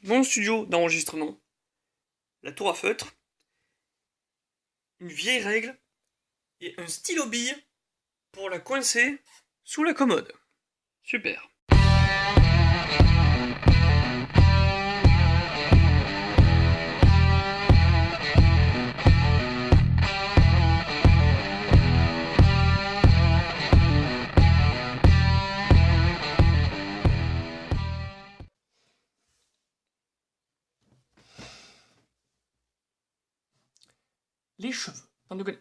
mon studio d'enregistrement, la tour à feutre, une vieille règle et un stylo bille pour la coincer sous la commode. Super. Les cheveux.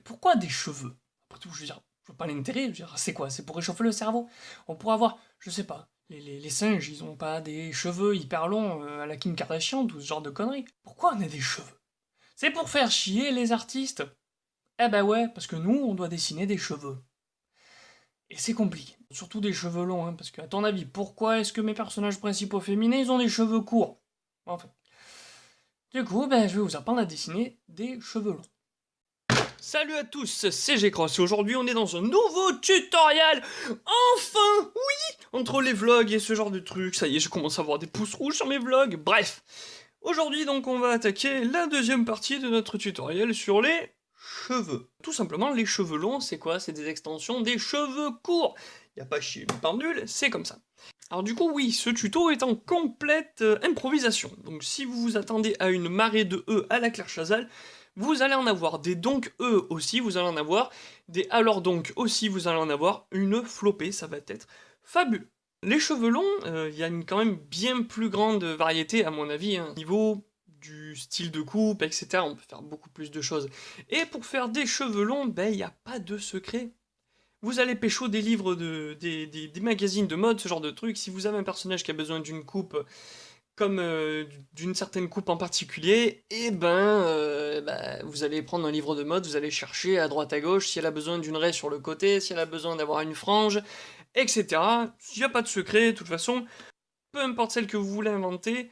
Pourquoi des cheveux? Après tout, je veux dire, je vois pas l'intérêt. Je veux dire, c'est quoi? C'est pour réchauffer le cerveau? On pourrait avoir, je sais pas, les singes, ils ont pas des cheveux hyper longs à la Kim Kardashian, tout ce genre de conneries. Pourquoi on a des cheveux? C'est pour faire chier les artistes. Eh ben ouais, parce que nous, on doit dessiner des cheveux. Et c'est compliqué. Surtout des cheveux longs, hein, parce que, à ton avis, pourquoi est-ce que mes personnages principaux féminins, ils ont des cheveux courts? Enfin. Du coup, ben, je vais vous apprendre à dessiner des cheveux longs. Salut à tous, c'est G-Cross et aujourd'hui on est dans un nouveau tutoriel. Enfin, oui, entre les vlogs et ce genre de trucs, ça y est, je commence à avoir des pouces rouges sur mes vlogs. Bref, aujourd'hui donc on va attaquer la deuxième partie de notre tutoriel sur les cheveux. Tout simplement, les cheveux longs, c'est quoi? C'est des extensions des cheveux courts. Y a pas chier une pendule, c'est comme ça. Alors du coup, oui, ce tuto est en complète improvisation. Donc si vous vous attendez à une marée de E à la Claire Chazal, vous allez en avoir des donc E aussi, vous allez en avoir des alors donc aussi, vous allez en avoir une flopée, ça va être fabuleux. Les cheveux longs, il y a quand même bien plus grande variété à mon avis, hein, au niveau du style de coupe, etc. On peut faire beaucoup plus de choses. Et pour faire des cheveux longs, ben il n'y a pas de secret. Vous allez pécho des livres, des magazines de mode, ce genre de trucs. Si vous avez un personnage qui a besoin d'une coupe, comme d'une certaine coupe en particulier, et vous allez prendre un livre de mode, vous allez chercher à droite à gauche si elle a besoin d'une raie sur le côté, si elle a besoin d'avoir une frange, etc. Il n'y a pas de secret, de toute façon, peu importe celle que vous voulez inventer,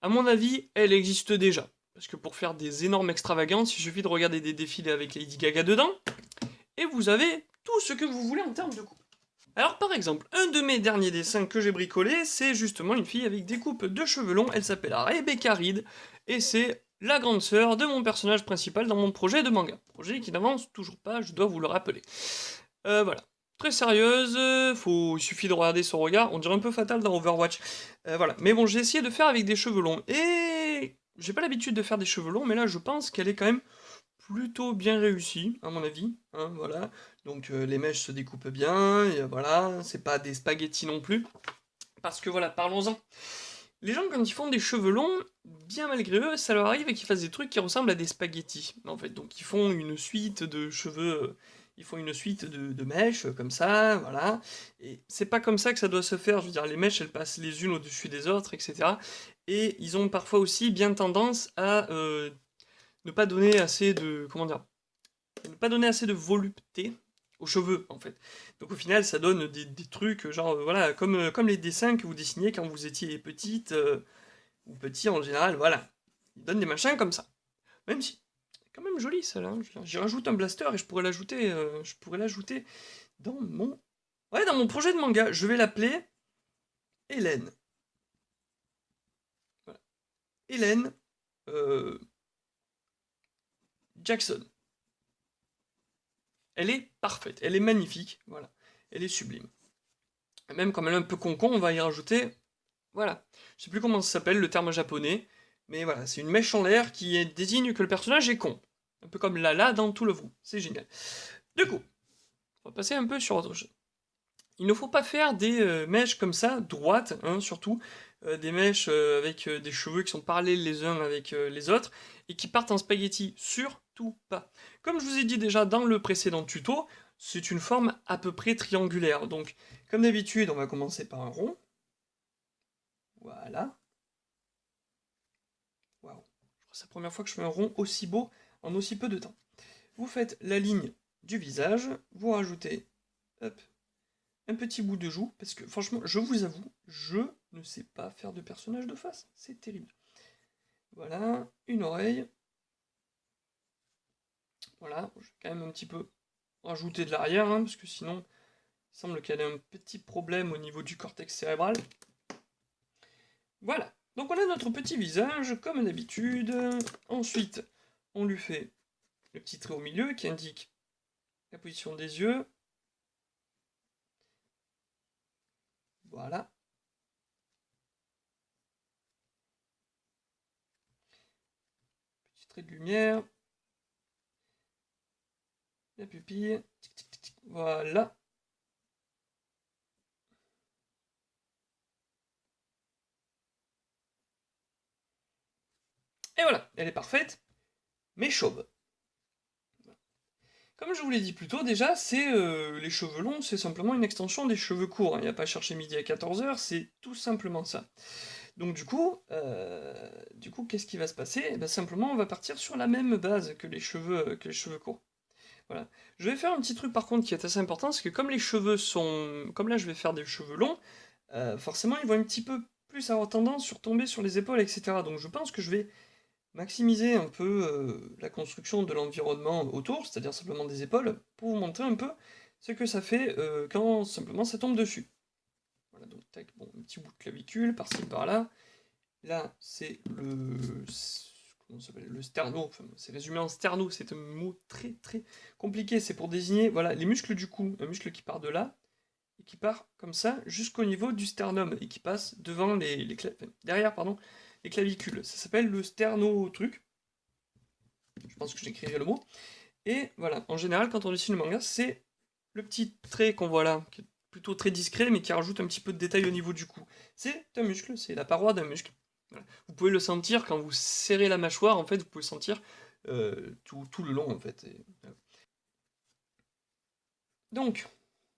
à mon avis, elle existe déjà. Parce que pour faire des énormes extravagances, il suffit de regarder des défilés avec Lady Gaga dedans, et vous avez tout ce que vous voulez en termes de coupe. Alors par exemple, un de mes derniers dessins que j'ai bricolé, c'est justement une fille avec des coupes de cheveux longs, elle s'appelle Rebecca Reed, et c'est la grande sœur de mon personnage principal dans mon projet de manga. Projet qui n'avance toujours pas, je dois vous le rappeler. Voilà. Très sérieuse, il suffit de regarder son regard, on dirait un peu Fatal dans Overwatch. Voilà. Mais bon, j'ai essayé de faire avec des cheveux longs, et j'ai pas l'habitude de faire des cheveux longs, mais là je pense qu'elle est quand même plutôt bien réussi, à mon avis, hein, voilà. Donc les mèches se découpent bien, et voilà, c'est pas des spaghettis non plus. Parce que voilà, parlons-en. Les gens, quand ils font des cheveux longs, bien malgré eux, ça leur arrive qu'ils fassent des trucs qui ressemblent à des spaghettis, en fait. Donc ils font une suite de cheveux, ils font une suite de mèches, comme ça, voilà. Et c'est pas comme ça que ça doit se faire, je veux dire, les mèches, elles passent les unes au-dessus des autres, etc. Et ils ont parfois aussi bien tendance à ne pas donner assez de, comment dire, ne pas donner assez de volupté aux cheveux, en fait. Donc au final, ça donne des trucs, genre, voilà, comme les dessins que vous dessiniez quand vous étiez petite, ou petit en général, voilà. Ils donnent des machins comme ça. Même si, c'est quand même joli, ça, là. Hein. J'y rajoute un blaster et je pourrais l'ajouter dans mon... Ouais, dans mon projet de manga. Je vais l'appeler Hélène. Voilà. Hélène euh, Jackson. Elle est parfaite, elle est magnifique, voilà. Elle est sublime. Et même comme elle est un peu concon, on va y rajouter, voilà. Je sais plus comment ça s'appelle, le terme japonais, mais voilà, c'est une mèche en l'air qui désigne que le personnage est con. Un peu comme Lala dans tout le vous. C'est génial. Du coup, on va passer un peu sur autre chose. Il ne faut pas faire des mèches comme ça, droites, hein, surtout, des mèches avec des cheveux qui sont parallèles les uns avec les autres, et qui partent en spaghetti, surtout pas. Comme je vous ai dit déjà dans le précédent tuto, c'est une forme à peu près triangulaire, donc comme d'habitude, on va commencer par un rond. Voilà. Waouh. C'est la première fois que je fais un rond aussi beau en aussi peu de temps. Vous faites la ligne du visage, vous rajoutez, hop, un petit bout de joue, parce que franchement, je vous avoue, je ne sais pas faire de personnage de face, c'est terrible. Voilà, une oreille. Voilà, je vais quand même un petit peu rajouter de l'arrière, hein, parce que sinon, il semble qu'elle ait un petit problème au niveau du cortex cérébral. Voilà, Donc on a notre petit visage, comme d'habitude. Ensuite, on lui fait le petit trait au milieu qui indique la position des yeux. Voilà. Petit trait de lumière. La pupille. Voilà. Et voilà, elle est parfaite, mais chauve. Comme je vous l'ai dit plus tôt, déjà, c'est les cheveux longs, c'est simplement une extension des cheveux courts. Il n'y a pas à chercher midi à 14h, c'est tout simplement ça. Donc du coup, qu'est-ce qui va se passer? Eh ben, simplement, on va partir sur la même base que les cheveux courts. Voilà. Je vais faire un petit truc par contre qui est assez important, c'est que comme les cheveux sont... Comme là je vais faire des cheveux longs, forcément ils vont un petit peu plus avoir tendance sur tomber sur les épaules, etc. Donc je pense que je vais maximiser un peu la construction de l'environnement autour, c'est-à-dire simplement des épaules, pour vous montrer un peu ce que ça fait quand simplement ça tombe dessus. Voilà, donc tac, bon, un petit bout de clavicule, par-ci par-là. Là, c'est le... Comment ça s'appelle? Le sterno, enfin, c'est résumé en sterno, c'est un mot très très compliqué, c'est pour désigner, voilà, les muscles du cou, un muscle qui part de là, et qui part comme ça jusqu'au niveau du sternum, et qui passe devant derrière, pardon, les clavicules. Ça s'appelle le sterno-truc, je pense que j'écrirai le mot. Et voilà, en général, quand on dessine le manga, c'est le petit trait qu'on voit là, qui est plutôt très discret, mais qui rajoute un petit peu de détail au niveau du cou. C'est un muscle, c'est la paroi d'un muscle. Voilà. Vous pouvez le sentir quand vous serrez la mâchoire, en fait, vous pouvez le sentir tout le long, en fait. Voilà. Donc,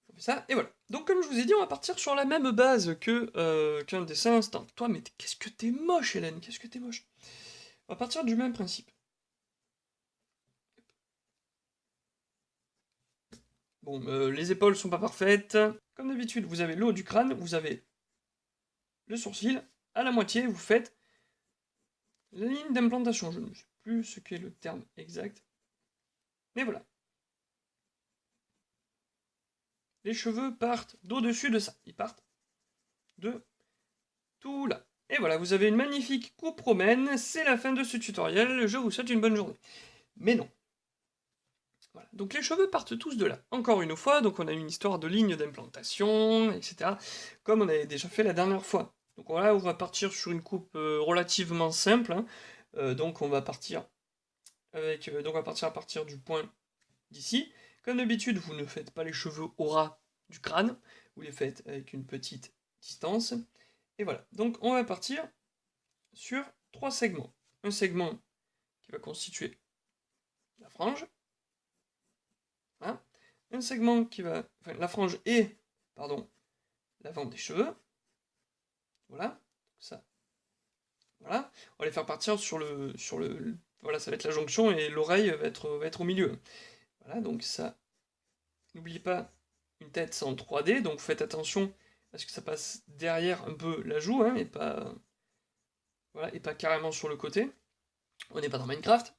on fait ça, et voilà. Donc, comme je vous ai dit, on va partir sur la même base qu'un dessin instant. Toi, mais qu'est-ce que t'es moche, Hélène, qu'est-ce que t'es moche. On va partir du même principe. Bon, les épaules sont pas parfaites. Comme d'habitude, vous avez le haut du crâne, vous avez le sourcil. À la moitié, vous faites la ligne d'implantation. Je ne sais plus ce qu'est le terme exact. Mais voilà. Les cheveux partent d'au-dessus de ça. Ils partent de tout là. Et voilà, vous avez une magnifique coupe romaine. C'est la fin de ce tutoriel. Je vous souhaite une bonne journée. Mais non. Voilà. Donc les cheveux partent tous de là. Encore une fois, donc on a une histoire de ligne d'implantation, etc. Comme on avait déjà fait la dernière fois. Donc voilà, on va partir sur une coupe relativement simple. Hein. Donc on va partir donc on va partir à partir du point d'ici. Comme d'habitude, vous ne faites pas les cheveux au ras du crâne, vous les faites avec une petite distance. Et voilà. Donc on va partir sur trois segments. Un segment qui va constituer la frange. Hein, un segment qui va... Enfin, la frange et, pardon, l'avant des cheveux. Voilà. Ça. Voilà. On va les faire partir voilà, ça va être la jonction et l'oreille va être au milieu. Voilà, donc ça. N'oubliez pas une tête c'est en 3D, donc faites attention à ce que ça passe derrière un peu la joue, hein, et pas, voilà, et pas carrément sur le côté. On n'est pas dans Minecraft.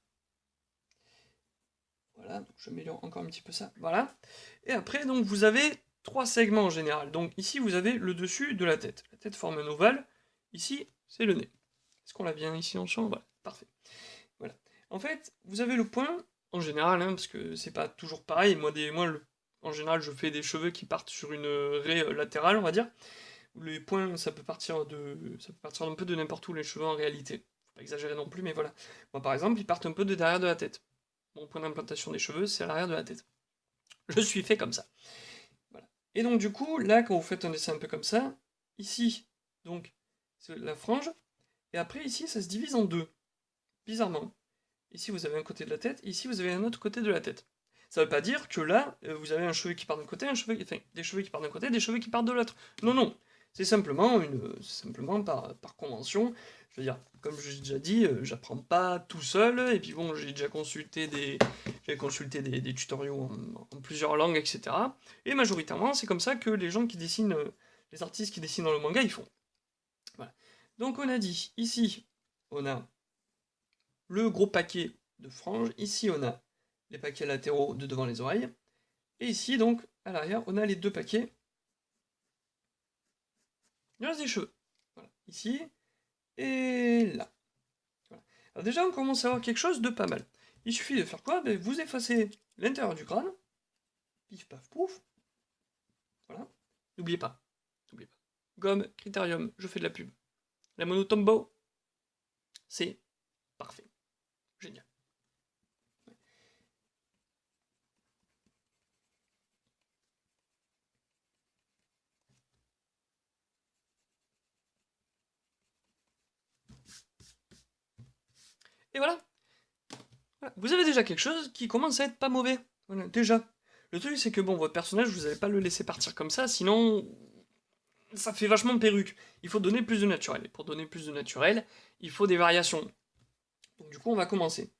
Voilà, donc j'améliore encore un petit peu ça. Voilà. Et après, donc vous avez trois segments en général. Donc ici, vous avez le dessus de la tête. La tête forme un ovale. Ici, c'est le nez. Est-ce qu'on l'a bien ici en champ? Voilà, parfait. Voilà. En fait, vous avez le point, en général, hein, parce que c'est pas toujours pareil. En général, je fais des cheveux qui partent sur une raie latérale, on va dire. Les points, ça peut partir un peu de n'importe où, les cheveux, en réalité. Faut pas exagérer non plus, mais voilà. Moi, par exemple, ils partent un peu de derrière de la tête. Mon point d'implantation des cheveux, c'est à l'arrière de la tête. Je suis fait comme ça. Voilà. Et donc, du coup, là, quand vous faites un dessin un peu comme ça, ici, donc, c'est la frange, et après, ici, ça se divise en deux. Bizarrement. Ici, vous avez un côté de la tête, ici, vous avez un autre côté de la tête. Ça veut pas dire que là, vous avez un cheveu qui part d'un côté, des cheveux qui partent d'un côté, des cheveux qui partent de l'autre. Non, non. C'est simplement par convention. Je veux dire, comme j'ai déjà dit, j'apprends pas tout seul, et puis bon, j'ai consulté des tutoriaux en plusieurs langues, etc. Et majoritairement, c'est comme ça que les gens qui dessinent, les artistes qui dessinent dans le manga, ils font. Voilà. Donc on a dit, ici, on a le gros paquet de franges. Ici, on a les paquets latéraux de devant les oreilles. Et ici, donc, à l'arrière, on a les deux paquets du reste des cheveux. Voilà. Ici, et là. Voilà. Alors déjà, on commence à avoir quelque chose de pas mal. Il suffit de faire quoi? Ben, vous effacez l'intérieur du crâne. Pif, paf, pouf. Voilà. N'oubliez pas. N'oubliez pas. Gomme, Critérium, je fais de la pub. La Monotombo, c'est parfait. Génial. Et voilà. Voilà. Vous avez déjà quelque chose qui commence à être pas mauvais. Voilà, déjà. Le truc, c'est que bon, votre personnage, vous n'allez pas le laisser partir comme ça, sinon ça fait vachement perruque. Il faut donner plus de naturel. Et pour donner plus de naturel, il faut des variations. Donc du coup, on va commencer.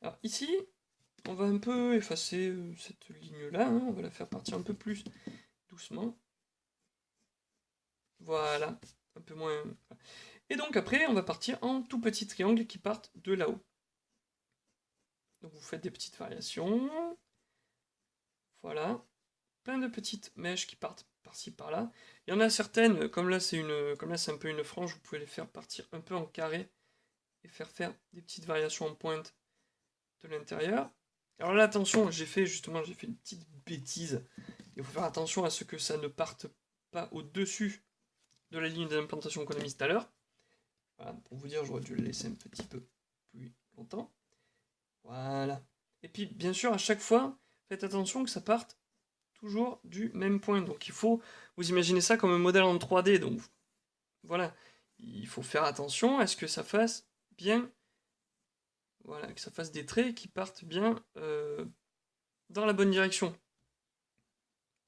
Alors ici, on va un peu effacer cette ligne-là, hein, on va la faire partir un peu plus doucement. Voilà, un peu moins... Et donc après, on va partir en tout petits triangles qui partent de là-haut. Donc vous faites des petites variations. Voilà. Plein de petites mèches qui partent par-ci par-là. Il y en a certaines, comme là c'est un peu une frange, vous pouvez les faire partir un peu en carré et faire des petites variations en pointe de l'intérieur. Alors là, attention, j'ai fait une petite bêtise. Il faut faire attention à ce que ça ne parte pas au-dessus de la ligne d'implantation qu'on a mise tout à l'heure. Voilà, pour vous dire, j'aurais dû le laisser un petit peu plus longtemps. Voilà. Et puis, bien sûr, à chaque fois, faites attention que ça parte toujours du même point. Donc il faut, vous imaginez ça comme un modèle en 3D. Donc voilà, il faut faire attention à ce que ça fasse bien, voilà, que ça fasse des traits qui partent bien dans la bonne direction.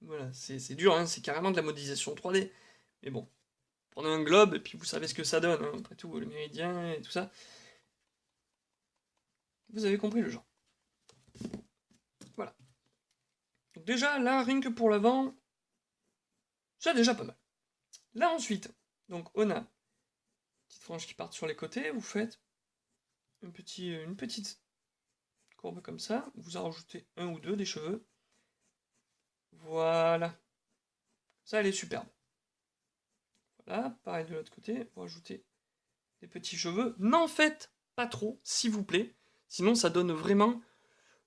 Voilà, c'est dur, hein, c'est carrément de la modélisation 3D. Mais bon, prenez un globe et puis vous savez ce que ça donne, hein, après tout, le méridien et tout ça. Vous avez compris le genre. Voilà. Donc déjà, là, rien que pour l'avant, c'est déjà pas mal. Là ensuite, donc on a une petite frange qui part sur les côtés, vous faites une petite courbe comme ça, vous en rajoutez un ou deux des cheveux. Voilà. Ça, elle est superbe. Voilà, pareil de l'autre côté, vous rajoutez des petits cheveux. N'en faites pas trop, s'il vous plaît, sinon ça donne vraiment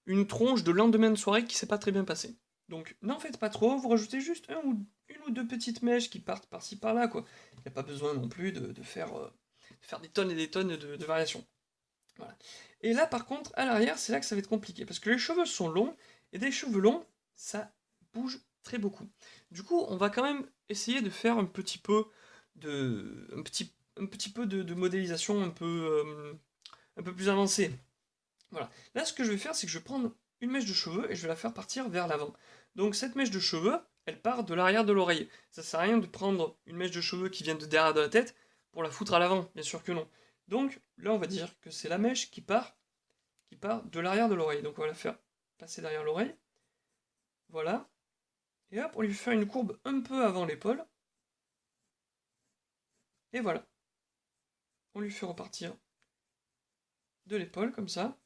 une tronche de lendemain de soirée qui s'est pas très bien passée. Donc n'en faites pas trop, vous rajoutez juste une ou deux petites mèches qui partent par-ci par-là, quoi. Il n'y a pas besoin non plus de faire des tonnes et des tonnes de variations. Voilà. Et là, par contre, à l'arrière, c'est là que ça va être compliqué, parce que les cheveux sont longs, et des cheveux longs, ça bouge très beaucoup. Du coup, on va quand même essayer de faire un petit peu de modélisation un peu plus avancée. Voilà. Là, ce que je vais faire, c'est que je vais prendre une mèche de cheveux et je vais la faire partir vers l'avant. Donc cette mèche de cheveux, elle part de l'arrière de l'oreille. Ça sert à rien de prendre une mèche de cheveux qui vient de derrière de la tête pour la foutre à l'avant, bien sûr que non. Donc là, on va dire que c'est la mèche qui part de l'arrière de l'oreille. Donc on va la faire passer derrière l'oreille. Voilà. Et hop, on lui fait une courbe un peu avant l'épaule. Et voilà. On lui fait repartir de l'épaule, comme ça.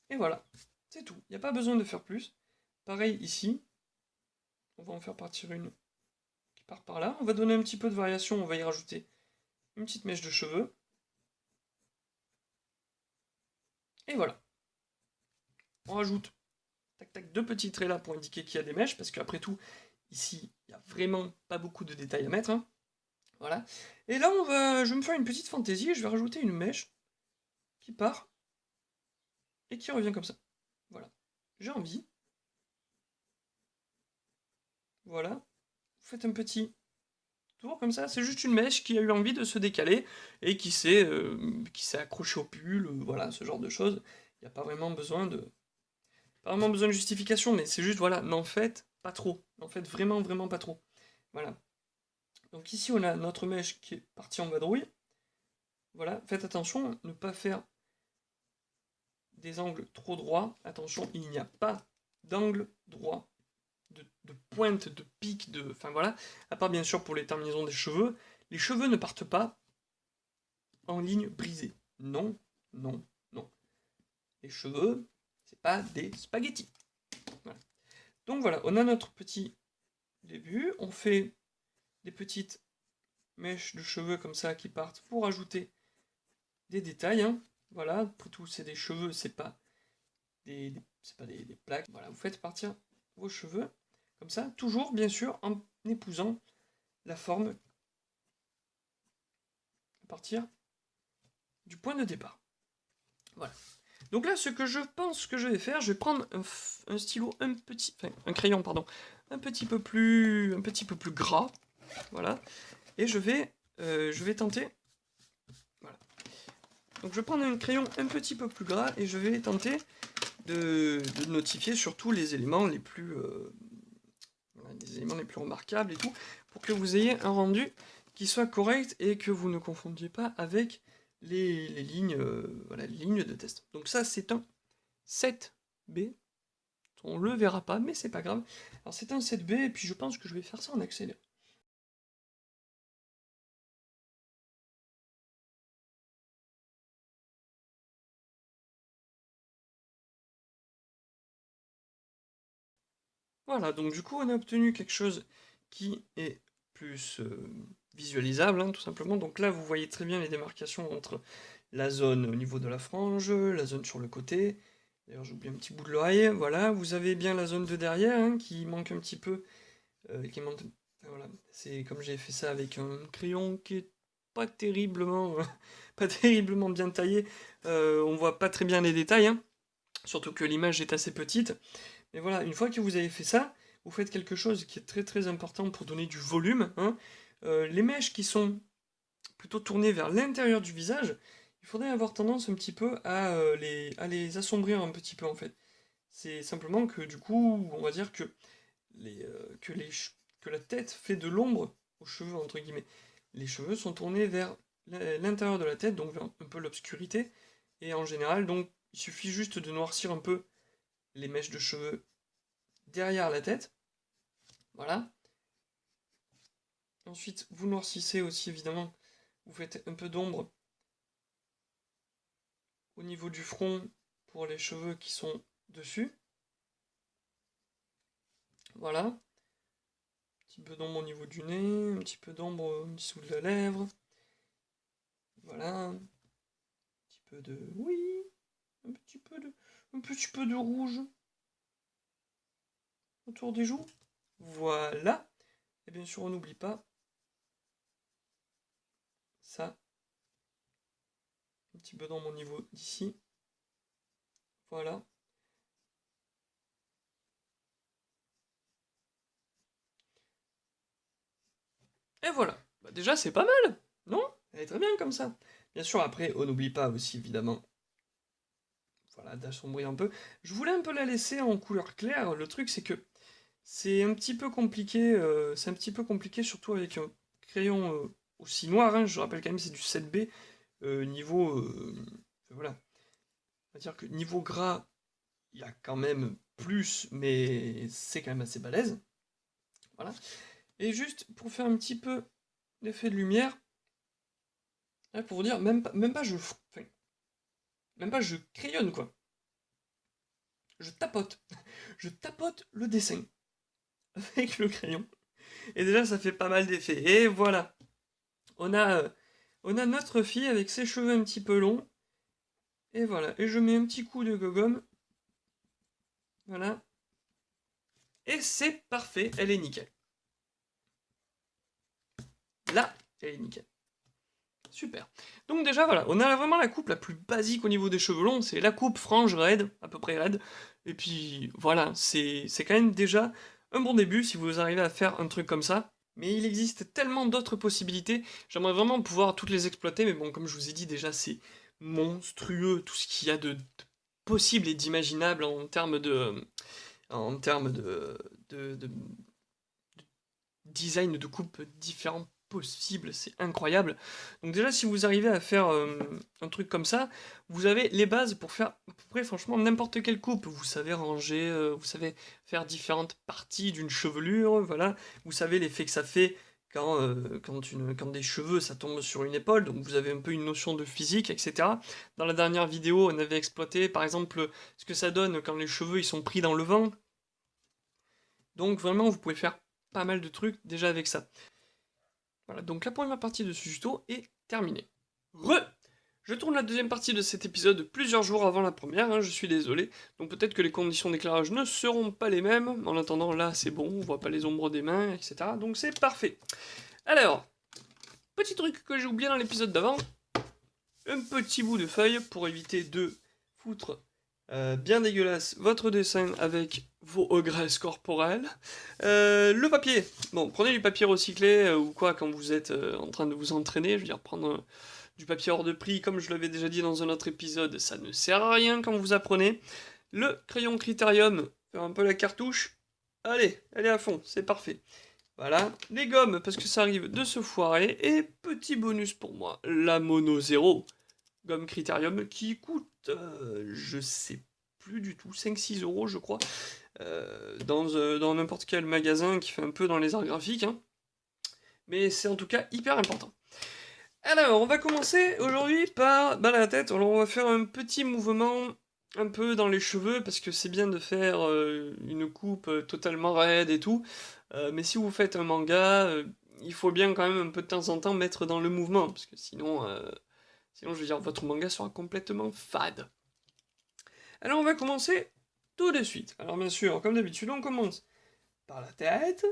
Et voilà. C'est tout. Il n'y a pas besoin de faire plus. Pareil ici. On va en faire partir une qui part par là. On va donner un petit peu de variation. On va y rajouter une petite mèche de cheveux. Et voilà. On rajoute tac tac deux petits traits là pour indiquer qu'il y a des mèches, parce qu'après tout, ici, il n'y a vraiment pas beaucoup de détails à mettre. Hein. Voilà. Et là, je vais me faire une petite fantaisie et je vais rajouter une mèche qui part et qui revient comme ça. Voilà. J'ai envie. Voilà. Vous faites un petit tour comme ça. C'est juste une mèche qui a eu envie de se décaler et qui s'est accrochée au pull. Voilà, ce genre de choses. Il n'y a pas vraiment besoin de justification, mais c'est juste, voilà, n'en faites pas trop. N'en faites vraiment, vraiment pas trop. Voilà. Donc ici, on a notre mèche qui est partie en vadrouille. Voilà, faites attention à ne pas faire des angles trop droits. Attention, il n'y a pas d'angle droit, de pointe, de pic, enfin voilà, à part bien sûr pour les terminaisons des cheveux. Les cheveux ne partent pas en ligne brisée. Non, non, non. Les cheveux, c'est pas des spaghettis. Voilà. Donc voilà, on a notre petit début, on fait des petites mèches de cheveux comme ça qui partent, vous rajoutez des détails, hein. Voilà, après tout, c'est des cheveux, c'est pas des plaques. Voilà, vous faites partir vos cheveux, comme ça, toujours, bien sûr, en épousant la forme à partir du point de départ. Voilà. Donc là, ce que je pense que je vais faire, je vais prendre un stylo un crayon, pardon, un petit peu plus gras, voilà, et je vais tenter, voilà. Donc je vais prendre un crayon un petit peu plus gras et je vais tenter de notifier surtout les éléments les plus, remarquables et tout, pour que vous ayez un rendu qui soit correct et que vous ne confondiez pas avec les lignes, voilà, les lignes de test. Donc ça, c'est un 7B. On le verra pas, mais c'est pas grave. Alors c'est un 7B, et puis je pense que je vais faire ça en accéléré. Voilà, donc du coup on a obtenu quelque chose qui est plus visualisable, hein, tout simplement. Donc là vous voyez très bien les démarcations entre la zone au niveau de la frange, la zone sur le côté. D'ailleurs j'ai oublié un petit bout de l'oreille. Voilà, vous avez bien la zone de derrière, hein, qui manque un petit peu. Voilà, c'est comme j'ai fait ça avec un crayon qui est pas terriblement, pas terriblement bien taillé. On voit pas très bien les détails, hein, surtout que l'image est assez petite. Mais voilà, une fois que vous avez fait ça, vous faites quelque chose qui est très très important pour donner du volume, hein. Les mèches qui sont plutôt tournées vers l'intérieur du visage, il faudrait avoir tendance un petit peu à les assombrir un petit peu en fait. C'est simplement que du coup, on va dire que, que la tête fait de l'ombre aux cheveux, entre guillemets. Les cheveux sont tournés vers l'intérieur de la tête, donc vers un peu l'obscurité, et en général, donc, il suffit juste de noircir un peu les mèches de cheveux derrière la tête. Voilà. Ensuite, vous noircissez aussi, évidemment. Vous faites un peu d'ombre au niveau du front pour les cheveux qui sont dessus. Voilà. Un petit peu d'ombre au niveau du nez, un petit peu d'ombre en dessous de la lèvre. Voilà. Un petit peu de... Oui. Un petit peu de rouge autour des joues. Voilà. Et bien sûr, on n'oublie pas ça. Un petit peu d'ombre au niveau d'ici. Voilà. Et voilà. Bah déjà, c'est pas mal, non? Elle est très bien comme ça. Bien sûr, après, on n'oublie pas aussi, évidemment, voilà, d'assombrir un peu. Je voulais un peu la laisser en couleur claire. Le truc, c'est que c'est un petit peu compliqué. C'est un petit peu compliqué, surtout avec un crayon aussi noir, hein. Je rappelle quand même, c'est du 7B. Niveau... voilà. On va dire que niveau gras, il y a quand même plus, mais c'est quand même assez balèze. Voilà. Et juste pour faire un petit peu d'effet de lumière, hein, pour vous dire, même pas je crayonne, quoi. Je tapote. Je tapote le dessin avec le crayon. Et déjà, ça fait pas mal d'effets. Et voilà. On a, euh, on a notre fille avec ses cheveux un petit peu longs. Et voilà. Et je mets un petit coup de gomme. Voilà. Et c'est parfait. Elle est nickel. Là, elle est nickel. Super. Donc déjà, voilà, on a vraiment la coupe la plus basique au niveau des cheveux longs, c'est la coupe frange raide, à peu près raide. Et puis voilà, c'est quand même déjà un bon début si vous arrivez à faire un truc comme ça. Mais il existe tellement d'autres possibilités, j'aimerais vraiment pouvoir toutes les exploiter, mais bon, comme je vous ai dit déjà, c'est monstrueux tout ce qu'il y a de possible et d'imaginable en termes de design de coupe différents possibles, c'est incroyable. Donc déjà, si vous arrivez à faire un truc comme ça, vous avez les bases pour faire à peu près franchement n'importe quelle coupe. Vous savez ranger, vous savez faire différentes parties d'une chevelure, voilà. Vous savez l'effet que ça fait quand des cheveux ça tombe sur une épaule, donc vous avez un peu une notion de physique, etc. Dans la dernière vidéo, on avait exploité par exemple ce que ça donne quand les cheveux ils sont pris dans le vent. Donc vraiment, vous pouvez faire pas mal de trucs déjà avec ça. Voilà, donc la première partie de ce tuto est terminée. Je tourne la deuxième partie de cet épisode plusieurs jours avant la première, hein, je suis désolé, donc peut-être que les conditions d'éclairage ne seront pas les mêmes, en attendant là c'est bon, on voit pas les ombres des mains, etc. Donc c'est parfait. Alors, petit truc que j'ai oublié dans l'épisode d'avant, un petit bout de feuille pour éviter de foutre bien dégueulasse votre dessin avec vos graisses corporelles. Le papier. Bon, prenez du papier recyclé ou quoi quand vous êtes en train de vous entraîner. Je veux dire, prendre du papier hors de prix, comme je l'avais déjà dit dans un autre épisode, ça ne sert à rien quand vous apprenez. Le crayon Critérium, faire un peu la cartouche. Allez à fond, c'est parfait. Voilà, les gommes, parce que ça arrive de se foirer, et petit bonus pour moi, la Mono Zéro, gomme Critérium, qui coûte, je sais plus du tout, 5-6 € je crois, dans n'importe quel magasin qui fait un peu dans les arts graphiques, hein. Mais c'est en tout cas hyper important. Alors, on va commencer aujourd'hui par la tête. Alors, on va faire un petit mouvement un peu dans les cheveux, parce que c'est bien de faire une coupe totalement raide et tout, mais si vous faites un manga, il faut bien quand même un peu de temps en temps mettre dans le mouvement, parce que sinon je veux dire, votre manga sera complètement fade. Alors, on va commencer tout de suite. Alors, bien sûr, comme d'habitude, on commence par la tête.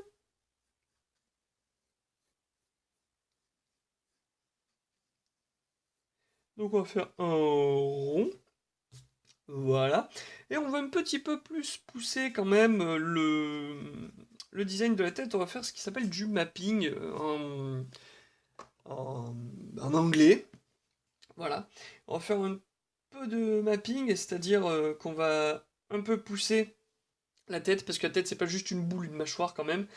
Donc, on va faire un rond. Voilà. Et on va un petit peu plus pousser quand même le design de la tête. On va faire ce qui s'appelle du mapping en anglais. Voilà. On va faire un peu de mapping, c'est-à-dire qu'on va un peu pousser la tête, parce que la tête, c'est pas juste une boule, une mâchoire quand même.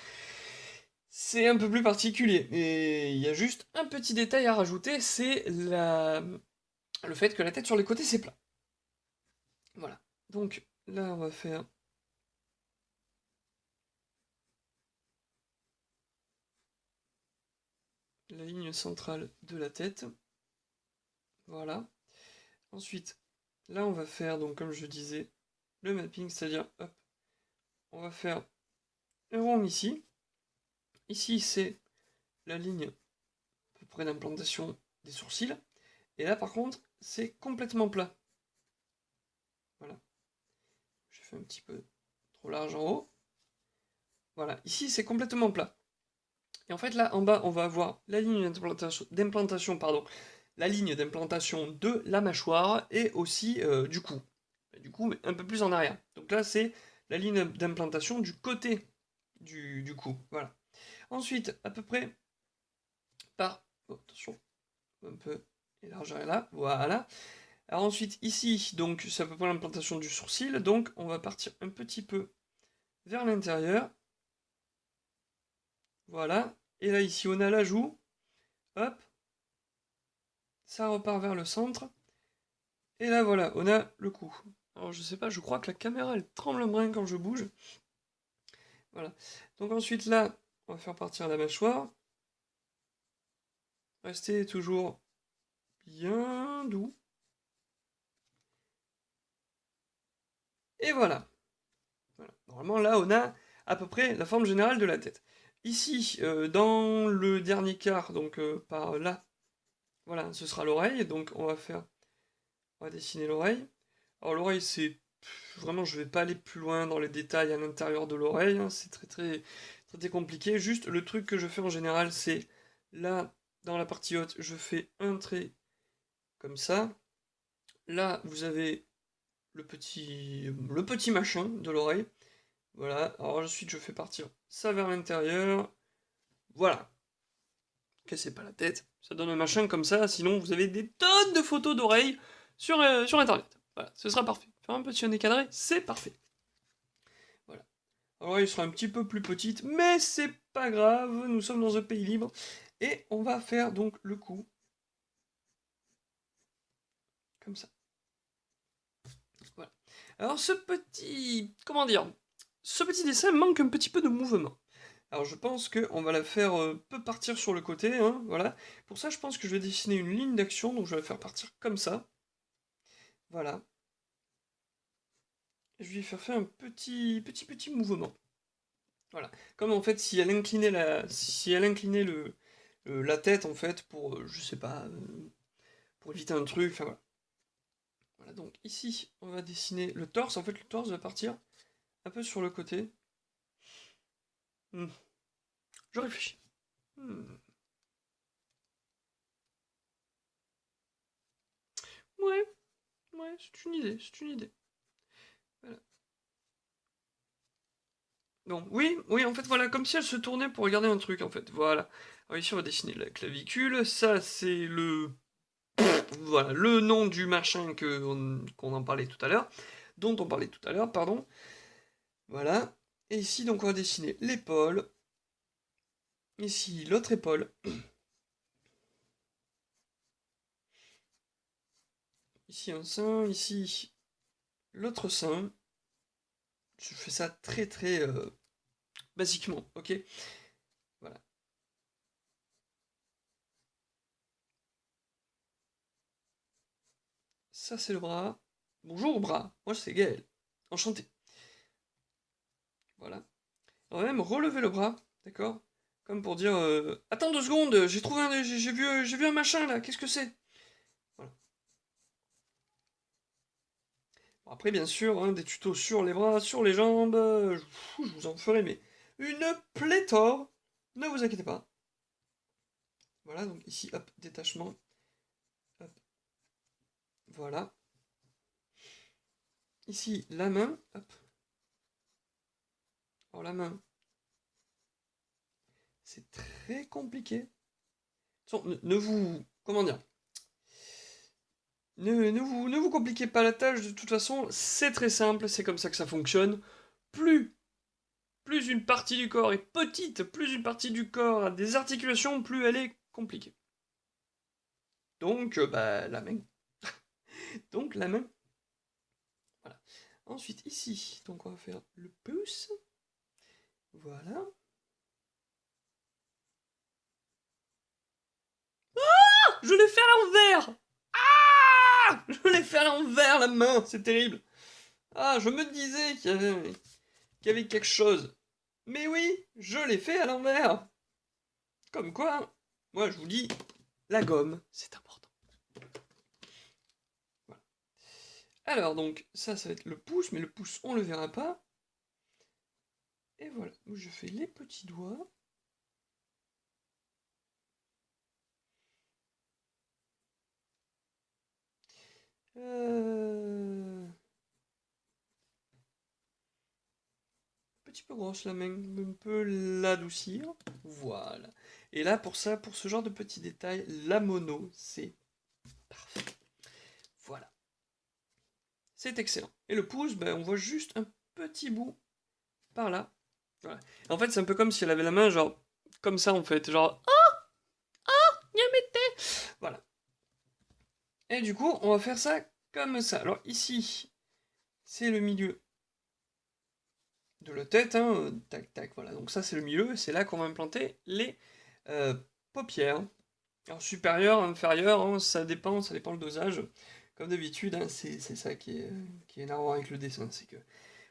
C'est un peu plus particulier. Et il y a juste un petit détail à rajouter, c'est le fait que la tête sur les côtés, c'est plat. Voilà. Donc là, on va faire la ligne centrale de la tête. Voilà. Ensuite, là, on va faire, donc comme je disais, le mapping, c'est-à-dire, hop, on va faire un rond ici. Ici, c'est la ligne à peu près d'implantation des sourcils. Et là, par contre, c'est complètement plat. Voilà. J'ai fait un petit peu trop large en haut. Voilà. Ici, c'est complètement plat. Et en fait, là, en bas, on va avoir la ligne d'implantation, pardon, la ligne d'implantation de la mâchoire et aussi du cou. Du coup, mais un peu plus en arrière. Donc là, c'est la ligne d'implantation du côté du cou. Voilà. Ensuite, à peu près par... Oh, attention, un peu élargir là. Voilà. Alors ensuite, ici, donc, c'est à peu près l'implantation du sourcil. Donc, on va partir un petit peu vers l'intérieur. Voilà. Et là, ici, on a la joue. Hop. Ça repart vers le centre. Et là, voilà, on a le cou. Alors, je sais pas, je crois que la caméra, elle tremble un brin quand je bouge. Voilà. Donc ensuite, là, on va faire partir la mâchoire. Restez toujours bien doux. Et voilà. Voilà. Normalement, là, on a à peu près la forme générale de la tête. Ici, dans le dernier quart, donc par là, voilà, ce sera l'oreille. Donc on va dessiner l'oreille. Alors l'oreille, c'est vraiment, je vais pas aller plus loin dans les détails à l'intérieur de l'oreille. Hein, c'est très, très, très, très compliqué. Juste, le truc que je fais en général, c'est là, dans la partie haute, je fais un trait comme ça. Là, vous avez le petit machin de l'oreille. Voilà. Alors ensuite, je fais partir ça vers l'intérieur. Voilà. Cassez pas la tête. Ça donne un machin comme ça. Sinon, vous avez des tonnes de photos d'oreilles sur Internet. Voilà, ce sera parfait. Faire un petit nez cadré, c'est parfait. Voilà. Alors, il sera un petit peu plus petite, mais c'est pas grave. Nous sommes dans un pays libre. Et on va faire donc le cou. Comme ça. Voilà. Alors, comment dire, ce petit dessin manque un petit peu de mouvement. Alors je pense qu'on va la faire peu partir sur le côté, hein, voilà. Pour ça, je pense que je vais dessiner une ligne d'action, donc je vais la faire partir comme ça. Voilà. Et je vais lui faire un petit mouvement. Voilà. Comme en fait, si elle inclinait la tête, en fait, pour, je sais pas, pour éviter un truc, enfin voilà. Voilà, donc ici, on va dessiner le torse. En fait, le torse va partir un peu sur le côté. Je réfléchis. Ouais, ouais, c'est une idée, c'est une idée. Voilà. Donc, oui, oui, en fait, voilà, comme si elle se tournait pour regarder un truc, en fait, voilà. Alors ici, on va dessiner la clavicule, ça, c'est le... Voilà, le nom du machin qu'on en parlait tout à l'heure, dont on parlait tout à l'heure, pardon. Voilà. Et ici, donc, on va dessiner l'épaule. Ici, l'autre épaule. Ici, un sein. Ici, l'autre sein. Je fais ça très, très basiquement, ok? Voilà. Ça, c'est le bras. Bonjour, bras. Moi, c'est Gaël. Enchanté. Voilà. On va même relever le bras, d'accord? Comme pour dire attends 2 secondes, j'ai trouvé j'ai vu un machin là, qu'est-ce que c'est? Voilà. Bon, après, bien sûr, hein, des tutos sur les bras, sur les jambes, je vous en ferai, mais une pléthore. Ne vous inquiétez pas. Voilà, donc ici, hop, détachement. Hop, voilà. Ici, la main, hop. Alors la main, c'est très compliqué. Ne vous... Comment dire? Ne vous compliquez pas la tâche, de toute façon, c'est très simple, c'est comme ça que ça fonctionne. Plus une partie du corps est petite, plus une partie du corps a des articulations, plus elle est compliquée. Donc, bah, la main. Donc, la main. Voilà. Ensuite, ici, donc on va faire le pouce. Voilà. Je l'ai fait à l'envers. Ah, je l'ai fait à l'envers, la main, c'est terrible. Ah, je me disais qu'il y avait quelque chose. Mais oui, je l'ai fait à l'envers. Comme quoi, moi je vous dis, la gomme, c'est important. Voilà. Alors donc, ça va être le pouce, mais le pouce, on le verra pas. Et voilà, je fais les petits doigts. Un petit peu grosse la main, on peut l'adoucir. Voilà. Et là, pour ça, pour ce genre de petits détails, la mono, c'est parfait. Voilà. C'est excellent. Et le pouce, ben, on voit juste un petit bout par là. Voilà. En fait, c'est un peu comme si elle avait la main, genre, comme ça, en fait. Genre, voilà. Et du coup, on va faire ça comme ça. Alors ici, c'est le milieu de la tête, hein, tac, tac, voilà. Donc ça, c'est le milieu, c'est là qu'on va implanter les euh, paupières. Alors supérieur, inférieur, hein, ça dépend le dosage. Comme d'habitude, hein, c'est ça qui est énervant avec le dessin, c'est que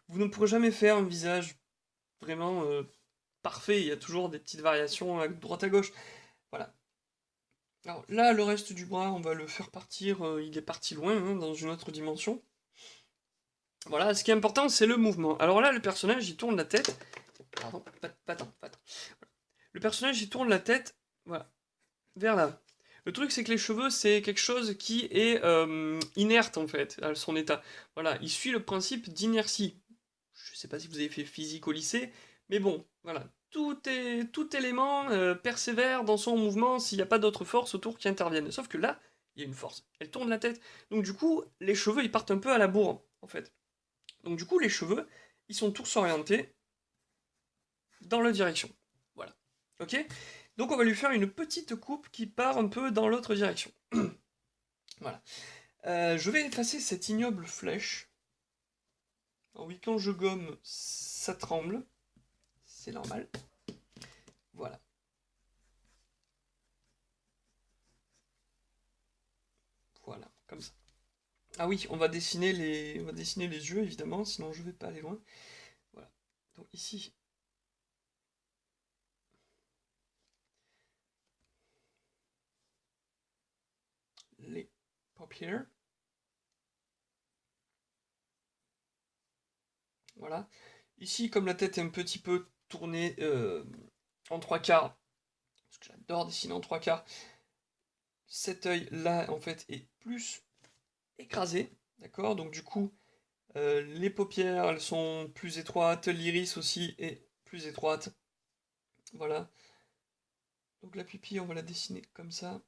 vous ne pourrez jamais faire un visage vraiment parfait, il y a toujours des petites variations à droite à gauche. Voilà. Alors là, le reste du bras, on va le faire partir, il est parti loin, hein, dans une autre dimension. Voilà, ce qui est important, c'est le mouvement. Alors là, le personnage, il tourne la tête. Pardon, pas tant. Le personnage, il tourne la tête, voilà, vers là. Le truc, c'est que les cheveux, c'est quelque chose qui est inerte, en fait, à son état. Voilà, il suit le principe d'inertie. Je sais pas si vous avez fait physique au lycée, mais bon, voilà. Tout élément persévère dans son mouvement s'il n'y a pas d'autres forces autour qui interviennent. Sauf que là, il y a une force. Elle tourne la tête. Donc du coup, les cheveux, ils partent un peu à la bourre, en fait. Donc du coup, les cheveux, ils sont tous orientés dans la direction. Voilà. Ok? Donc on va lui faire une petite coupe qui part un peu dans l'autre direction. Voilà. Je vais effacer cette ignoble flèche. Alors oui, quand je gomme, ça tremble. C'est normal. Voilà. Voilà, comme ça. Ah oui, on va dessiner les yeux, évidemment, sinon je vais pas aller loin. Voilà. Donc ici, up here. Voilà. Ici, comme la tête est un petit peu tournée en 3/4, parce que j'adore dessiner en 3/4, cet œil-là, en fait, est plus écrasé, d'accord? Donc du coup, les paupières, elles sont plus étroites, l'iris aussi est plus étroite. Voilà. Donc la pupille, on va la dessiner comme ça.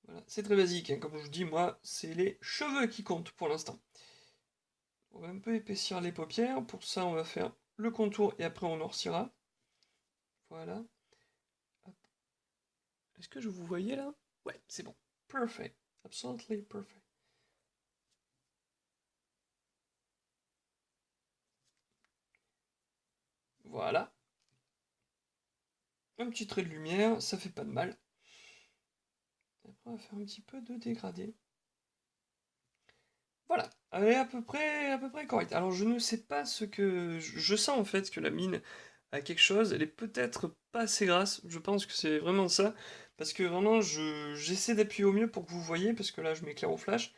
Voilà, c'est très basique, hein. Comme je vous dis, moi, c'est les cheveux qui comptent pour l'instant. On va un peu épaissir les paupières. Pour ça, on va faire le contour et après on noircira. Voilà. Est-ce que je vous voyais là? Ouais, c'est bon. Perfect. Absolutely perfect. Voilà. Un petit trait de lumière, ça fait pas de mal. Après, on va faire un petit peu de dégradé. Voilà, elle est à peu près correcte. Alors, je ne sais pas ce que... Je sens en fait que la mine a quelque chose. Elle est peut-être pas assez grasse. Je pense que c'est vraiment ça. Parce que vraiment, j'essaie d'appuyer au mieux pour que vous voyez. Parce que là, je m'éclaire au flash.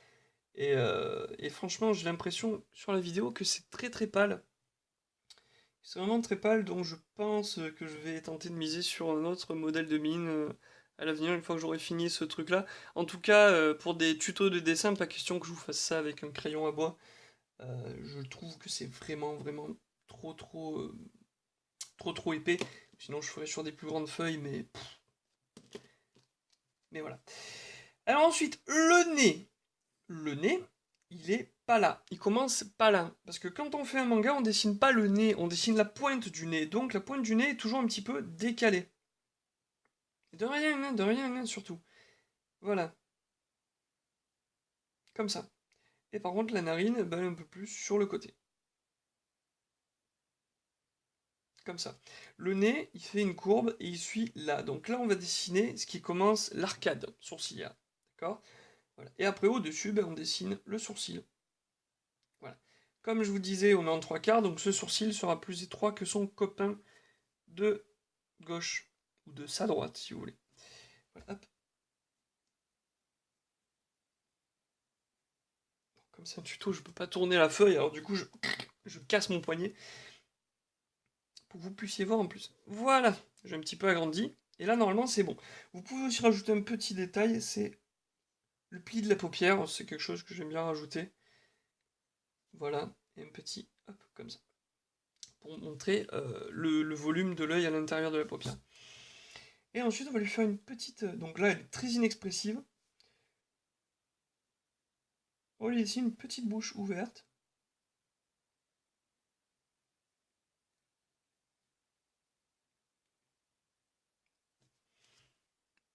Et franchement, j'ai l'impression sur la vidéo que c'est très très pâle. C'est vraiment très pâle, donc je pense que je vais tenter de miser sur un autre modèle de mine à l'avenir, une fois que j'aurai fini ce truc-là. En tout cas, pour des tutos de dessin, pas question que je vous fasse ça avec un crayon à bois. Je trouve que c'est vraiment trop épais. Sinon, je ferais sur des plus grandes feuilles, mais voilà. Alors ensuite, le nez. Le nez, il est pas là. Il commence pas là. Parce que quand on fait un manga, on dessine pas le nez, on dessine la pointe du nez. Donc la pointe du nez est toujours un petit peu décalée. De rien, hein, surtout. Voilà. Comme ça. Et par contre, la narine, bah, elle est un peu plus sur le côté. Comme ça. Le nez, il fait une courbe et il suit là. Donc là, on va dessiner ce qui commence l'arcade sourcilière. D'accord? Voilà. Et après, au-dessus, bah, on dessine le sourcil. Voilà. Comme je vous disais, on est en 3/4, donc ce sourcil sera plus étroit que son copain de gauche, ou de sa droite, si vous voulez. Voilà, hop. Comme c'est un tuto, je peux pas tourner la feuille, alors du coup, je casse mon poignet, pour que vous puissiez voir en plus. Voilà, j'ai un petit peu agrandi, et là, normalement, c'est bon. Vous pouvez aussi rajouter un petit détail, c'est le pli de la paupière, c'est quelque chose que j'aime bien rajouter. Voilà, et un petit, hop, comme ça, pour montrer le volume de l'œil à l'intérieur de la paupière. Et ensuite, on va lui faire une petite... Donc là, elle est très inexpressive. On va lui laisser une petite bouche ouverte.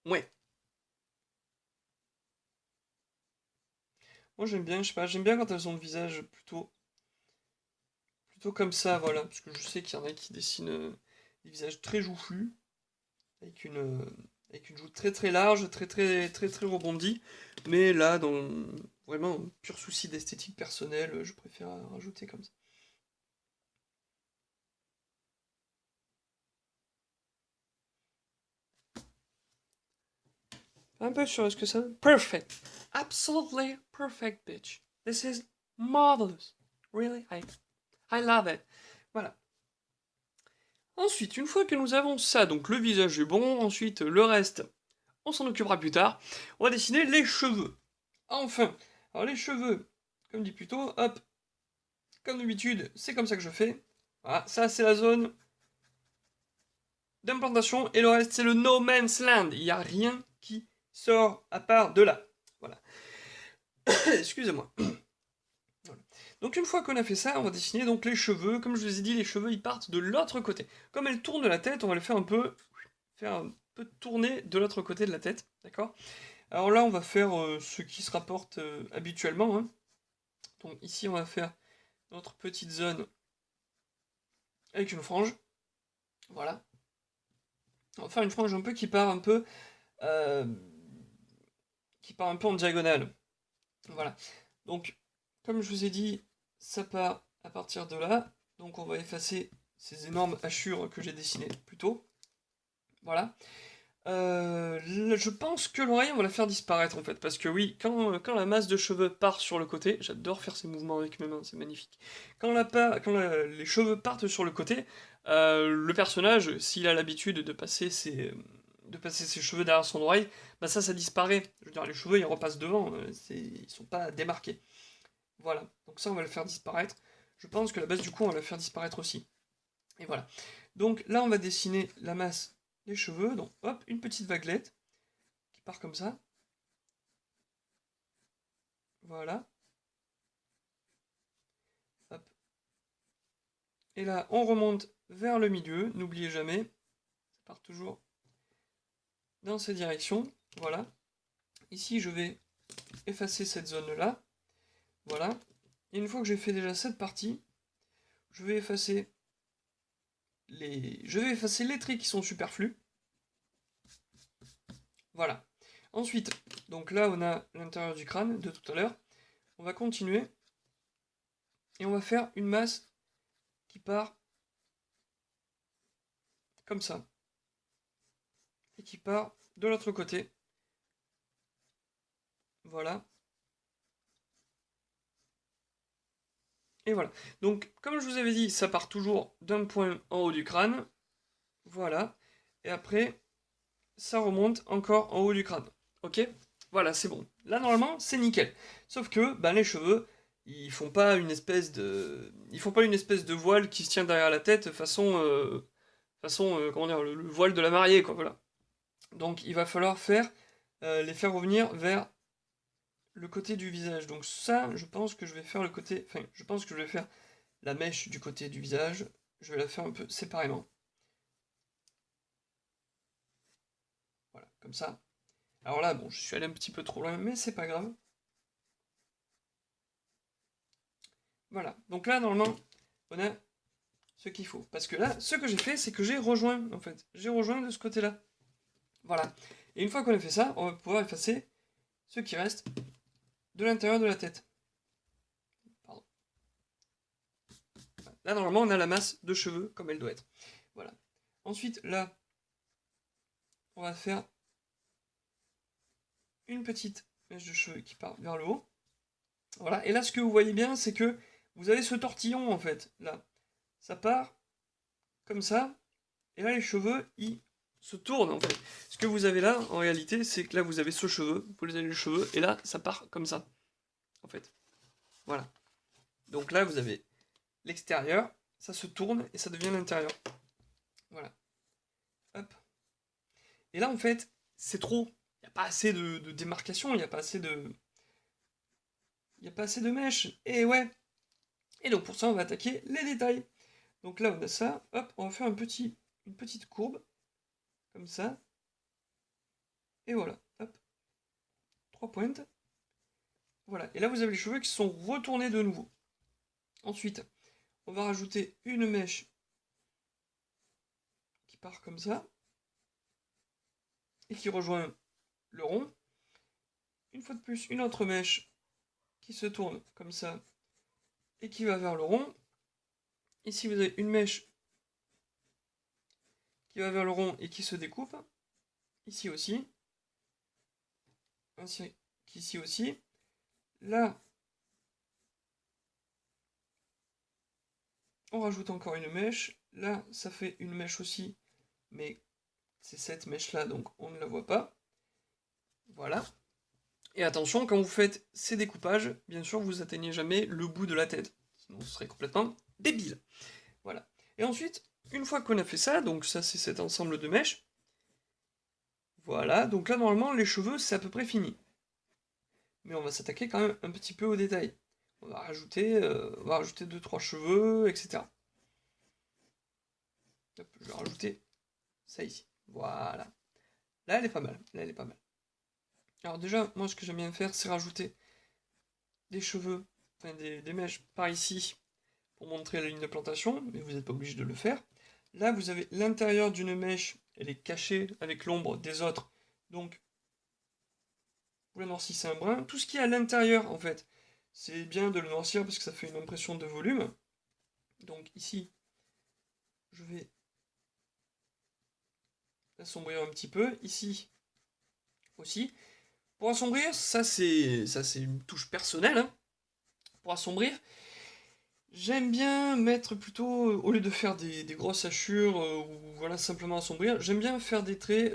Ouais. Moi, j'aime bien, je sais pas, j'aime bien quand elles ont le visage plutôt comme ça, voilà. Parce que je sais qu'il y en a qui dessinent des visages très joufflus, avec avec une joue très très large, très rebondie. Mais là, dans vraiment un pur souci d'esthétique personnelle, je préfère rajouter comme ça. Un peu sur ce que ça... Perfect. Absolutely perfect, bitch. This is marvelous. Really, I love it. Voilà. Ensuite, une fois que nous avons ça, donc le visage est bon, ensuite le reste, on s'en occupera plus tard. On va dessiner les cheveux. Enfin, alors les cheveux, comme dit plus tôt, hop, comme d'habitude, c'est comme ça que je fais. Voilà, ça c'est la zone d'implantation, et le reste c'est le no man's land. Il n'y a rien qui sort à part de là. Voilà. Excusez-moi. Voilà. Donc une fois qu'on a fait ça, on va dessiner donc les cheveux. Comme je vous ai dit, les cheveux ils partent de l'autre côté. Comme elle tourne la tête, on va le faire un peu tourner de l'autre côté de la tête, d'accord? Alors là, on va faire ce qui se rapporte habituellement, hein. Donc ici, on va faire notre petite zone avec une frange, voilà. On va faire une frange un peu euh, qui part un peu en diagonale, voilà. Donc, comme je vous ai dit, ça part à partir de là. Donc on va effacer ces énormes hachures que j'ai dessinées plus tôt. Voilà. Je pense que l'oreille, on va la faire disparaître en fait, parce que oui, quand la masse de cheveux part sur le côté, j'adore faire ces mouvements avec mes mains, c'est magnifique. Les cheveux partent sur le côté, le personnage, s'il a l'habitude de passer ses cheveux derrière son oreille, bah ça disparaît. Je veux dire, les cheveux, ils repassent devant, ils sont pas démarqués. Voilà, donc ça, on va le faire disparaître. Je pense que la base du cou, on va la faire disparaître aussi. Et voilà. Donc là, on va dessiner la masse des cheveux. Donc hop, une petite vaguelette qui part comme ça. Voilà. Hop. Et là, on remonte vers le milieu. N'oubliez jamais, ça part toujours dans cette direction. Voilà. Ici, je vais effacer cette zone-là. Voilà. Et une fois que j'ai fait déjà cette partie, je vais effacer les traits qui sont superflus. Voilà. Ensuite, donc là, on a l'intérieur du crâne de tout à l'heure. On va continuer et on va faire une masse qui part comme ça et qui part de l'autre côté. Voilà. Et voilà. Donc, comme je vous avais dit, ça part toujours d'un point en haut du crâne. Voilà. Et après, ça remonte encore en haut du crâne. Ok? Voilà, c'est bon. Là, normalement, c'est nickel. Sauf que, ben, les cheveux, ils font pas une espèce de voile qui se tient derrière la tête façon, comment dire, le voile de la mariée, quoi, voilà. Donc, il va falloir les faire revenir vers le côté du visage. Donc ça, je pense que je vais faire le côté... Enfin, je pense que je vais faire la mèche du côté du visage. Je vais la faire un peu séparément. Voilà, comme ça. Alors là, bon, je suis allé un petit peu trop loin, mais c'est pas grave. Voilà, donc là, normalement, on a ce qu'il faut. Parce que là, ce que j'ai fait, c'est que j'ai rejoint, en fait. J'ai rejoint de ce côté-là. Voilà. Et une fois qu'on a fait ça, on va pouvoir effacer ce qui reste de l'intérieur de la tête. Pardon. Là, normalement, on a la masse de cheveux comme elle doit être. Voilà. Ensuite, là, on va faire une petite mèche de cheveux qui part vers le haut. Voilà. Et là, ce que vous voyez bien, c'est que vous avez ce tortillon, en fait. Là, ça part comme ça. Et là, les cheveux, ils se tournent, en fait. Ce que vous avez là, en réalité, c'est que là, vous avez ce cheveu. Vous avez le cheveu. Et là, ça part comme ça. En fait. Voilà. Donc là, vous avez l'extérieur. Ça se tourne et ça devient l'intérieur. Voilà. Hop. Et là, en fait, c'est trop. Il n'y a pas assez de démarcation. Il n'y a pas assez de... Il n'y a pas assez de mèches. Et ouais. Et donc pour ça, on va attaquer les détails. Donc là, on a ça. Hop, on va faire une petite courbe. Comme ça. Et voilà. Hop. 3 pointes. Voilà. Et là, vous avez les cheveux qui sont retournés de nouveau. Ensuite, on va rajouter une mèche qui part comme ça. Et qui rejoint le rond. Une fois de plus, une autre mèche qui se tourne comme ça. Et qui va vers le rond. Ici, vous avez une mèche qui va vers le rond et qui se découpe. Ici aussi. Ainsi qu'ici aussi. Là, on rajoute encore une mèche. Là, ça fait une mèche aussi, mais c'est cette mèche-là, donc on ne la voit pas. Voilà. Et attention, quand vous faites ces découpages, bien sûr, vous atteignez jamais le bout de la tête. Sinon, ce serait complètement débile. Voilà. Et ensuite, une fois qu'on a fait ça, donc ça, c'est cet ensemble de mèches. Voilà. Donc là, normalement, les cheveux, c'est à peu près fini. Mais on va s'attaquer quand même un petit peu au détail. On va rajouter 2-3 cheveux, etc. Hop, je vais rajouter ça ici. Voilà. Là, elle est pas mal. Là, elle est pas mal. Alors déjà, moi, ce que j'aime bien faire, c'est rajouter des cheveux, enfin des mèches par ici, pour montrer la ligne de plantation, mais vous n'êtes pas obligé de le faire. Là, vous avez l'intérieur d'une mèche, elle est cachée avec l'ombre des autres, donc vous la noircissez un brin. Tout ce qui est à l'intérieur, en fait, c'est bien de le noircir parce que ça fait une impression de volume. Donc ici, je vais assombrir un petit peu. Ici aussi. Pour assombrir, ça c'est une touche personnelle, hein. Pour assombrir, j'aime bien mettre plutôt, au lieu de faire des grosses hachures, ou voilà, simplement assombrir, j'aime bien faire des traits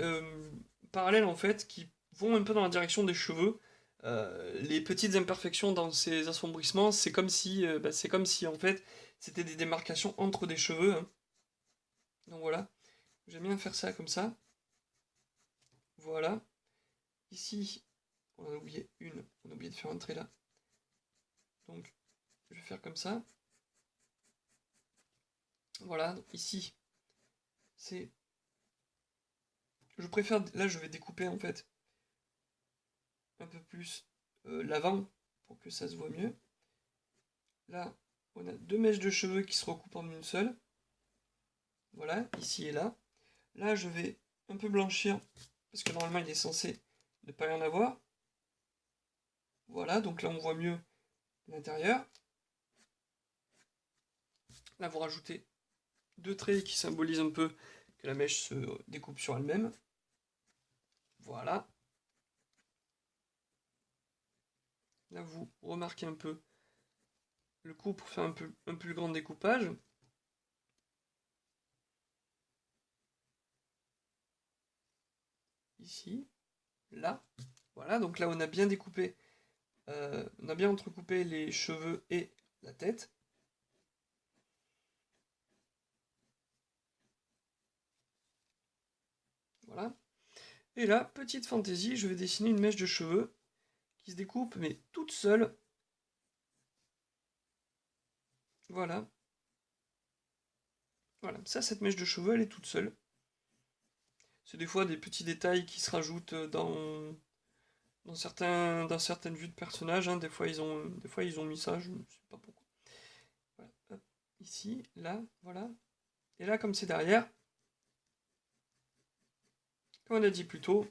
parallèles en fait, qui vont un peu dans la direction des cheveux. Les petites imperfections dans ces assombrissements, c'est comme si en fait, c'était des démarcations entre des cheveux, hein. Donc voilà, j'aime bien faire ça comme ça. Voilà. Ici, on a oublié on a oublié de faire un trait là. Donc, je vais faire comme ça. Voilà, donc ici, c'est... Je préfère... Là, je vais découper, en fait, un peu plus l'avant, pour que ça se voit mieux. Là, on a deux mèches de cheveux qui se recoupent en une seule. Voilà, ici et là. Là, je vais un peu blanchir, parce que normalement, il est censé ne pas y en avoir. Voilà, donc là, on voit mieux l'intérieur. Là, vous rajoutez deux traits qui symbolisent un peu que la mèche se découpe sur elle-même. Voilà. Là, vous remarquez un peu le coup pour faire un plus grand découpage. Ici, là. Voilà, donc là, on a bien découpé, on a bien entrecoupé les cheveux et la tête. Voilà. Et là, petite fantaisie, je vais dessiner une mèche de cheveux qui se découpe, mais toute seule. Voilà. Voilà, ça, cette mèche de cheveux, elle est toute seule. C'est des fois des petits détails qui se rajoutent dans certaines vues de personnages, hein. Des fois, ils ont mis ça, je ne sais pas pourquoi. Voilà, hop, ici, là, voilà. Et là, comme c'est derrière, comme on a dit plus tôt,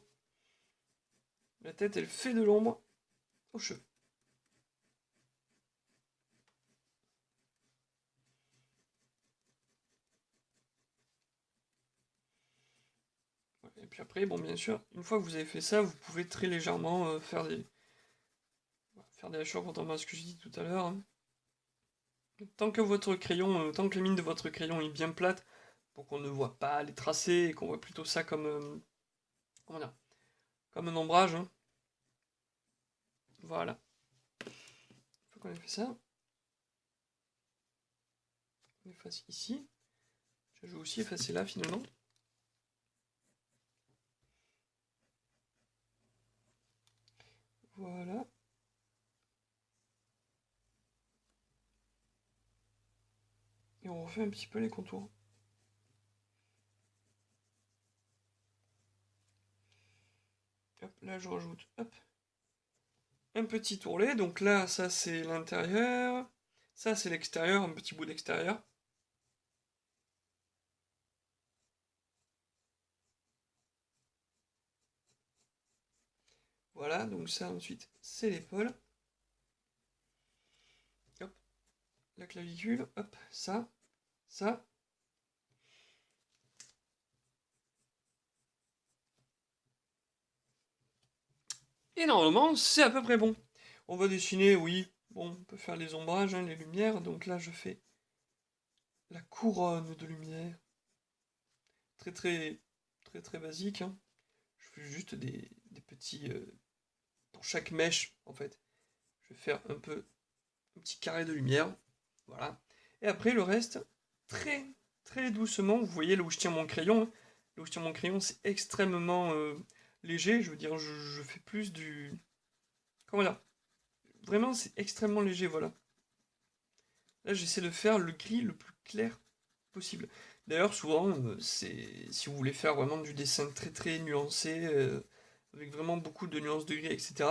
la tête, elle fait de l'ombre aux cheveux. Et puis après, bon, bien sûr, une fois que vous avez fait ça, vous pouvez très légèrement faire des hachures, contrairement à ce que j'ai dit tout à l'heure, hein. Tant que votre crayon, tant que la mine de votre crayon est bien plate, pour qu'on ne voit pas les tracés et qu'on voit plutôt ça comme, comment dire, comme un ombrage, hein. Voilà. Une fois qu'on a fait ça, on efface ici. Je vais aussi effacer là finalement. Voilà. Et on refait un petit peu les contours. Hop, là je rajoute, hop, un petit ourlet. Donc là, ça c'est l'intérieur. Ça c'est l'extérieur, un petit bout d'extérieur. Voilà, donc ça ensuite c'est l'épaule. Hop, la clavicule, hop, ça, ça. Et normalement, c'est à peu près bon. On va dessiner, oui, bon, on peut faire les ombrages, hein, les lumières. Donc là, je fais la couronne de lumière. Très très très très basique, hein. Je fais juste des petits... pour chaque mèche, en fait. Je vais faire un petit carré de lumière. Voilà. Et après, le reste, très très doucement. Vous voyez là où je tiens mon crayon, hein. Là où je tiens mon crayon, c'est extrêmement léger. Je veux dire, je fais plus du... Comment dire? Vraiment, c'est extrêmement léger, voilà. Là, j'essaie de faire le gris le plus clair possible. D'ailleurs, souvent, si vous voulez faire vraiment du dessin très très nuancé, avec vraiment beaucoup de nuances de gris, etc.,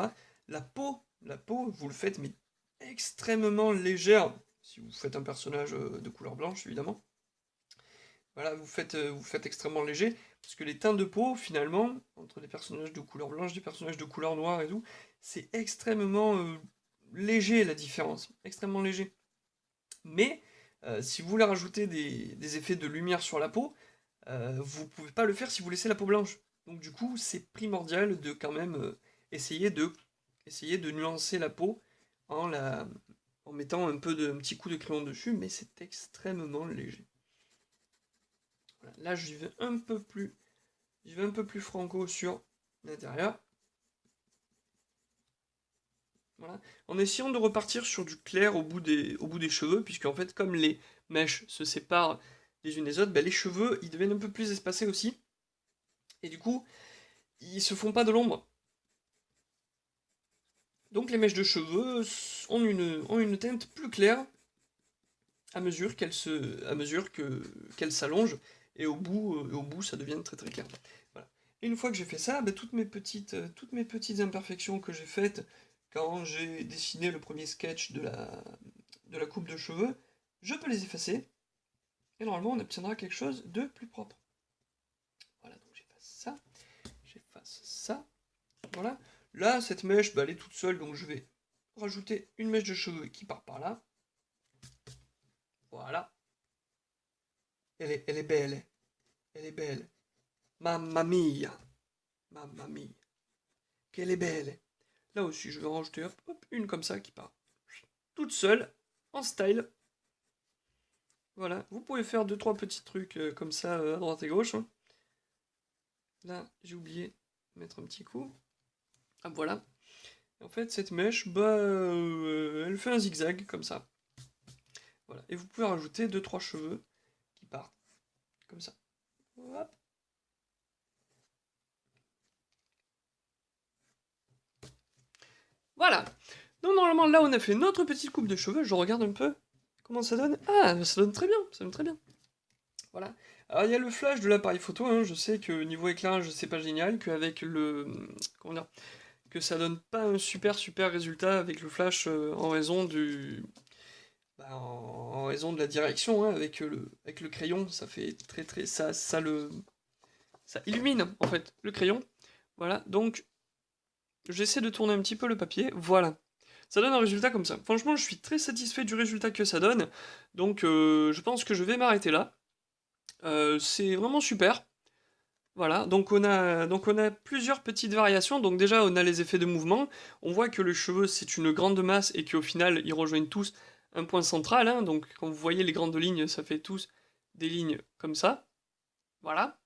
la peau, vous le faites, mais extrêmement légère, si vous faites un personnage de couleur blanche, évidemment. Voilà, vous faites extrêmement léger, parce que les teints de peau, finalement, entre des personnages de couleur blanche, des personnages de couleur noire et tout, c'est extrêmement léger la différence, extrêmement léger. Mais si vous voulez rajouter des effets de lumière sur la peau, vous pouvez pas le faire si vous laissez la peau blanche. Donc du coup, c'est primordial de quand même essayer de nuancer la peau en mettant un petit coup de crayon dessus, mais c'est extrêmement léger. Voilà, là, je vais un peu plus franco sur l'intérieur. Voilà. En essayant de repartir sur du clair au bout des cheveux, puisque en fait, comme les mèches se séparent les unes des autres, les cheveux, ils deviennent un peu plus espacés aussi. Et du coup, ils se font pas de l'ombre. Donc les mèches de cheveux ont une teinte plus claire à mesure qu'elles s'allongent, et au bout, ça devient très très clair. Voilà. Et une fois que j'ai fait ça, toutes mes petites imperfections que j'ai faites quand j'ai dessiné le premier sketch de la coupe de cheveux, je peux les effacer, et normalement on obtiendra quelque chose de plus propre. Voilà, donc j'efface ça, voilà. Là, cette mèche, elle est toute seule, donc je vais rajouter une mèche de cheveux qui part par là. Voilà. Elle est belle. Elle est belle. Mamma mia. Mamma mia. Qu'elle est belle. Là aussi, je vais en rajouter hop, une comme ça qui part. Toute seule, en style. Voilà. Vous pouvez faire 2-3 petits trucs comme ça à droite et gauche. Hein. Là, j'ai oublié de mettre un petit coup. Ah, voilà. En fait, cette mèche, elle fait un zigzag comme ça. Voilà. Et vous pouvez rajouter 2-3 cheveux qui partent comme ça. Hop. Voilà. Donc normalement, là, on a fait notre petite coupe de cheveux. Je regarde un peu comment ça donne. Ah, ça donne très bien. Ça donne très bien. Voilà. Alors, il y a le flash de l'appareil photo. Hein. Je sais que niveau éclairage, c'est pas génial. Qu'avec le... Comment dire, que ça donne pas un super résultat avec le flash en raison du... en raison de la direction. Hein. Avec le crayon, ça fait très... Ça illumine, en fait, le crayon. Voilà. Donc, j'essaie de tourner un petit peu le papier. Voilà. Ça donne un résultat comme ça. Franchement, je suis très satisfait du résultat que ça donne. Donc, je pense que je vais m'arrêter là. C'est vraiment super. Voilà, donc on a plusieurs petites variations. Donc déjà, on a les effets de mouvement. On voit que le cheveu, c'est une grande masse et qu'au final, ils rejoignent tous un point central. Hein. Donc quand vous voyez les grandes lignes, ça fait tous des lignes comme ça. Voilà.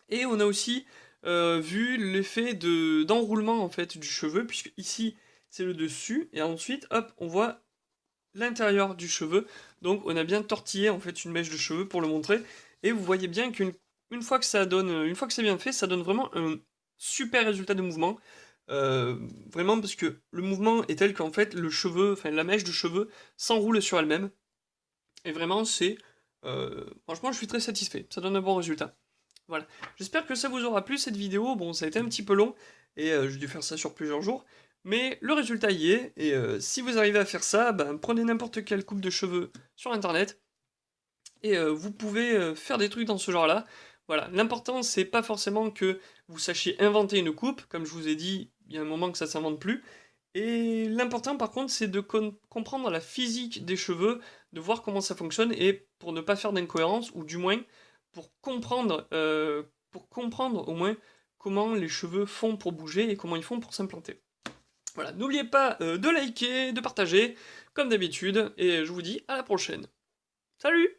Et on a aussi vu l'effet d'enroulement en fait du cheveu, puisque ici, c'est le dessus. Et ensuite, hop, on voit l'intérieur du cheveu. Donc on a bien tortillé en fait une mèche de cheveux pour le montrer. Et vous voyez bien une fois que c'est bien fait, ça donne vraiment un super résultat de mouvement. Vraiment parce que le mouvement est tel qu'en fait la mèche de cheveux s'enroule sur elle-même. Et vraiment franchement je suis très satisfait. Ça donne un bon résultat. Voilà. J'espère que ça vous aura plu cette vidéo. Bon, ça a été un petit peu long et j'ai dû faire ça sur plusieurs jours. Mais le résultat y est, et si vous arrivez à faire ça, prenez n'importe quelle coupe de cheveux sur internet, et vous pouvez faire des trucs dans ce genre-là. Voilà, l'important c'est pas forcément que vous sachiez inventer une coupe, comme je vous ai dit, il y a un moment que ça s'invente plus. Et l'important par contre c'est de comprendre la physique des cheveux, de voir comment ça fonctionne, et pour ne pas faire d'incohérence, ou du moins pour comprendre au moins comment les cheveux font pour bouger et comment ils font pour s'implanter. Voilà, n'oubliez pas de liker, de partager, comme d'habitude, et je vous dis à la prochaine. Salut!